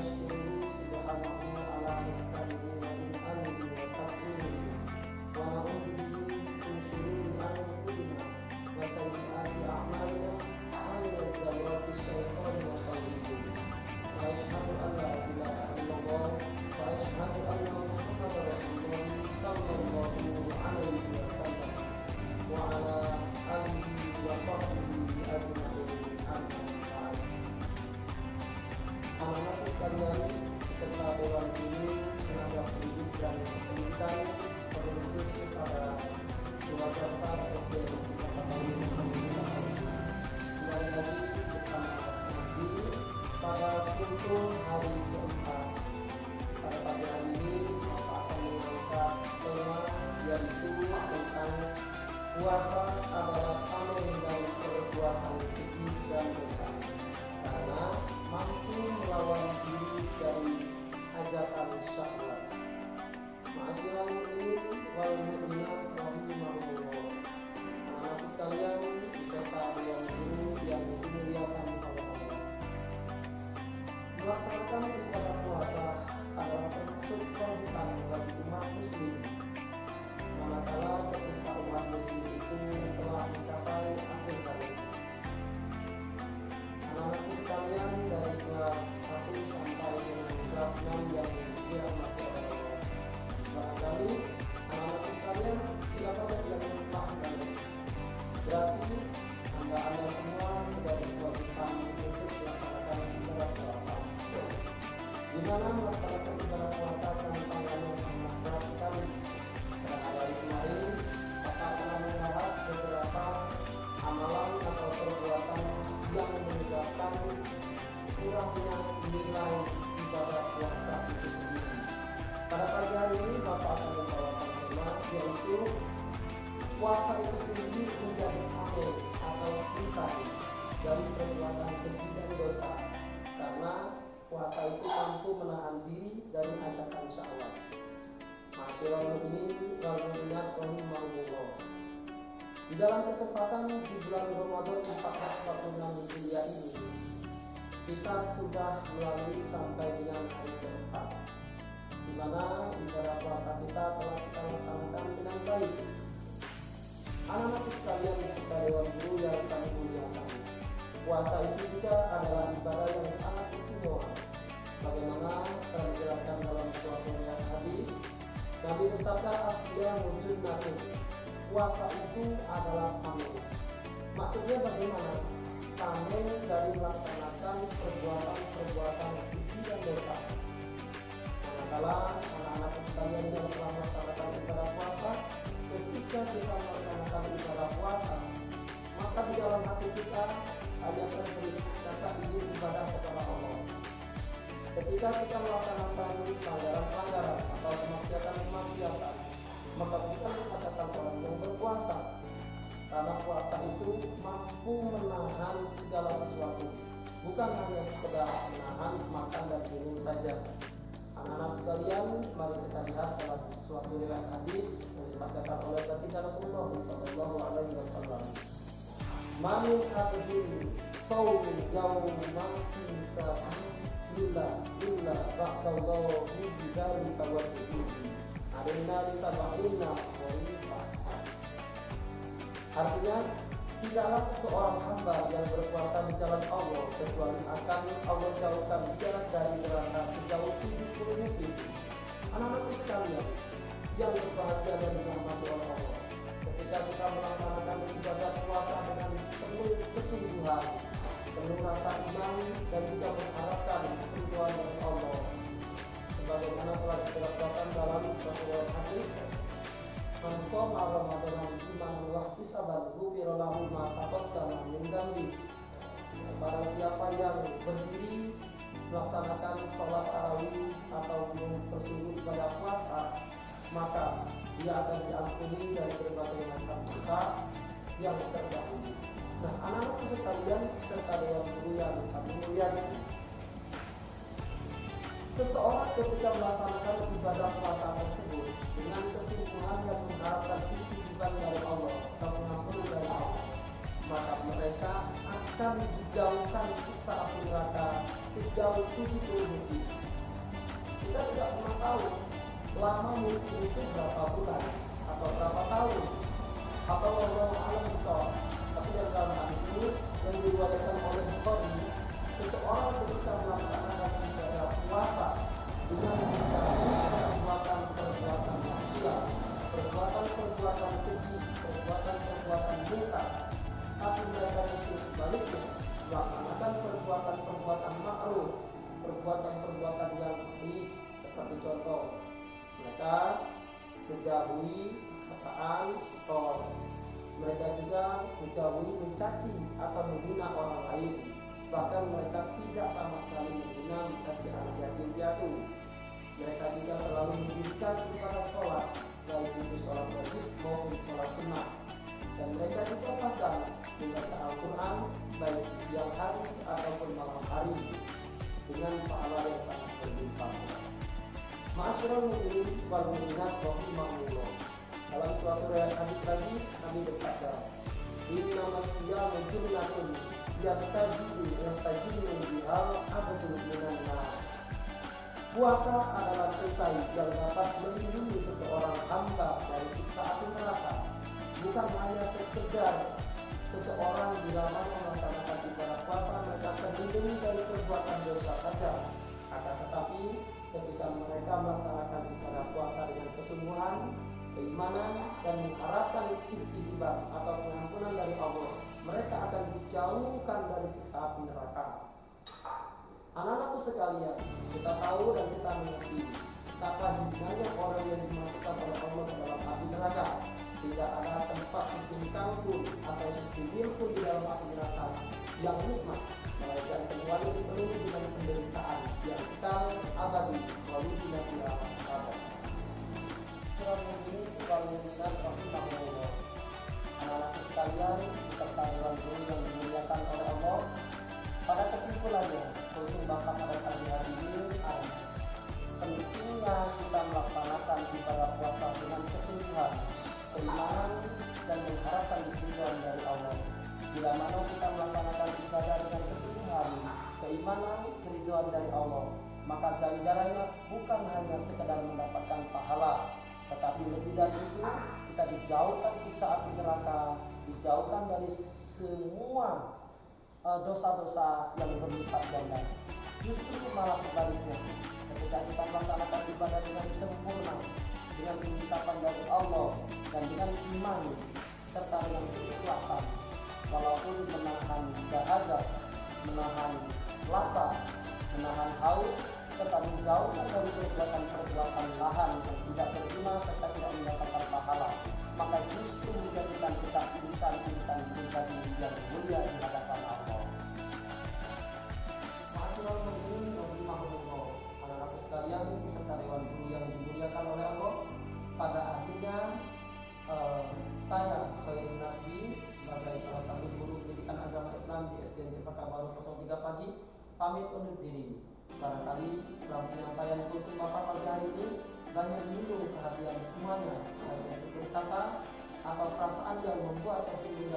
nashkuruhu subhanahu ala ihsanihi wa ni'amihi wa taqdirihi wa na'udzu bihi min shururi anfusina wa sayyiati a'malina man yahdihillahu fala mudilla lahu wa asyhadu an la ilaha illallah wa asyhadu anna muhammadar rasulullah sallallahu alaihi wasallam wa ala alihi wa sahbihi ajma'in. Anak-anak sekalian beserta dewan ini, tenaga pendidik dan pendidikan, terkhusus kepada keluarga besar SD Cipta Tahun kembali lagi bersama Mas Di pada kumpul hari keempat. Pada pagi hari ini Bapak akan mengangkat tema yaitu tentang puasa adalah tameng dari perbuatan keji dan dosa, karena mampu melawan diri dari ajakan syahwat. Ma'asyiral mu'minin wal mu'minat rahimahumullah. Anak-anak sekalian beserta dewan guru yang dimuliakan oleh Allah. Melaksanakan ibadah puasa adalah termasuk kewajiban bagi umat muslim. Manakala ketika umat muslim itu telah mencapai akhir hayat. Anak-anakku sekalian dari kelas 1 sampai dengan kelas 6 yang dirahmati oleh Allah. Barangkali anak-anakku sekalian tidak pada yang memahami. Berarti anda semua sudah berkewajiban untuk melaksanakan ibadah puasa. Di mana melaksanakan ibadah puasa tantangannya sangat berat sekali. Pada hari kemarin Bapak telah membahas beberapa amalan atau perbuatan yang menyebabkan kurangnya nilai ibadah puasa itu sendiri. Pada pagi hari ini Bapak akan membawakan tema yaitu puasa itu sendiri menjadi tameng atau perisai dari perbuatan keji dan dosa, karena puasa itu mampu menahan diri dari ajakan syahwat. Ma'asyiral mu'minin wal mu'minat rahimahumullah. Di dalam kesempatan di bulan Ramadan 1446 Hijriah ini, kita sudah melalui sampai dengan hari keempat, di mana ibadah puasa kita telah kita laksanakan dengan baik. Anak-anak sekalian beserta dewan guru yang kami muliakan, puasa itu juga adalah ibadah yang sangat istimewa. Sebagaimana telah dijelaskan dalam suatu hadis, Nabi bersabda, "Asyamu junnatun." Puasa itu adalah tameng. Maksudnya bagaimana? Tameng dari melaksanakan perbuatan keji dan dosa. Manakala anak-anak sekalian yang telah melaksanakan ibadah puasa, ketika kita melaksanakan ibadah puasa, maka di dalam hati kita hanya terberik rasa ingin ibadah kepada Allah. Ketika kita melaksanakan pelanggaran-pelanggaran atau kemaksiatan-kemaksiatan, maka kita dikatakan orang yang berpuasa, karena puasa itu mampu menahan segala sesuatu, bukan hanya sekedar menahan makan dan minum saja. Anak-anak sekalian, mari kita lihat dalam suatu riwayat hadis yang disabdakan oleh baginda Rasulullah sallallahu alaihi wasallam. "Man abdin sawmi yawman fi sabilillah illa ba'dallahu bi dzalika wajhihi." Artinya, tidaklah seseorang hamba yang berpuasa di jalan Allah kecuali akan Allah jauhkan dia dari neraka sejauh 70 musim. Anak-anakku sekalian yang berbahagia dan dirahmati oleh Allah, ketika kita melaksanakan ibadah puasa dengan penuh kesungguhan, penuh rasa iman dan juga mengharapkan keridhaan dari Allah, sebagaimana telah disebutkan dalam suatu hadis, "Man qama Ramadan imanan wa ihtisaban ghufira lahu ma taqaddama min dhanbi." Barang siapa yang berdiri melaksanakan sholat tarawih atau mempersuruh ibadah puasa, maka dia akan diampuni dari berbagai macam dosa yang terdahulu. Nah, anak-anak sekalian serta dewan guru yang kami muliakan, seseorang ketika melaksanakan ibadah puasa tersebut dengan kesungguhan yang mengharapkan titisan dari Allah atau pengampunan dari Allah, maka mereka akan akan dijauhkan siksa api neraka sejauh 70 musim. Kita tidak pernah tahu lama musim itu berapa bulan atau berapa tahun, atau wallahu a'lam bishawab. Tapi dalam hadis ini yang diriwayatkan oleh Bukhari, seseorang ketika melaksanakan ibadah puasa dengan menjauhi perbuatan maksiat, perbuatan keji, perbuatan munkar, tapi mereka justru sebaliknya melaksanakan perbuatan ma'ruf, perbuatan yang baik. Seperti contoh, mereka menjauhi perkataan kotor, mereka juga menjauhi mencaci atau menghina orang lain, bahkan mereka tidak sama sekali menghina mencaci anak yatim piatu. Mereka juga selalu mendirikan ibadah sholat, baik itu sholat wajib maupun sholat sunnah, dan mereka juga pegang membaca Al-Quran baik di siang hari ataupun malam hari dengan pahala yang sangat berlimpah. Ma'asyiral mu'minin wal mu'minat rahimahumullah. Dalam suatu hadis lagi Nabi bersabda, "Innamas siyamu junnatun yastajibu bihal abdul minan nar." Puasa adalah perisai yang dapat melindungi seseorang hamba dari siksa api neraka. Bukan hanya sekedar seseorang bila mana melaksanakan ibadah puasa mereka terlindungi dari perbuatan dosa saja, akan tetapi ketika mereka melaksanakan ibadah puasa dengan kesungguhan, keimanan, dan mengharapkan ihtisaban atau pengampunan dari Allah, mereka akan dijauhkan dari siksa api neraka. Anak-anakku sekalian, kita tahu dan kita mengerti betapa hinaanya orang yang dimasukkan oleh Allah ke dalam api neraka. Tidak ada tempat sejengkal pun atau secubir pun di dalam api neraka yang nikmat, melainkan semuanya dipenuhi dengan penderitaan yang kekal abadi. Khalidina fiha abad. Anak-anakku sekalian beserta dewan guru yang dimuliakan oleh Allah, pada kesimpulannya untuk Bapak pada pagi hari ini adalah pentingnya kita melaksanakan ibadah puasa dengan kesungguhan, keimanan, dan mengharapkan keridhaan dari Allah. Bila mana kita melaksanakan ibadah dengan kesungguhan, keimanan, keridhaan dari Allah, maka ganjarannya bukan hanya sekedar mendapatkan pahala, tetapi lebih dari itu kita dijauhkan siksa api neraka, dijauhkan dari semua dosa-dosa yang berlipat ganda. Justru malah sebaliknya, ketika kita melaksanakan ibadah dengan sempurna, dengan pengisapan dari Allah dan dengan iman serta dengan keikhlasan, walaupun menahan dahaga, menahan lapar, menahan haus, serta menjauhkan dari perbuatan lahan yang tidak berguna serta tidak mendatangkan pahala, maka justru menjadikan kita insan-insan pribadi yang mulia di hadapan Allah. Ma'asyiral mu'minin rahimahumullah. Anak-anak sekalian beserta dewan guru yang dimuliakan oleh Allah, pada akhirnya saya Khairun Nasbi sebagai salah satu guru pendidikan agama Islam di SDN Cempaka Baru 03 Pagi pamit undur diri. Barangkali dalam penyampaian untuk Bapak pagi hari ini banyak menyinggung perhatian semuanya, saya tutur kata atau perasaan yang membuat tersinggung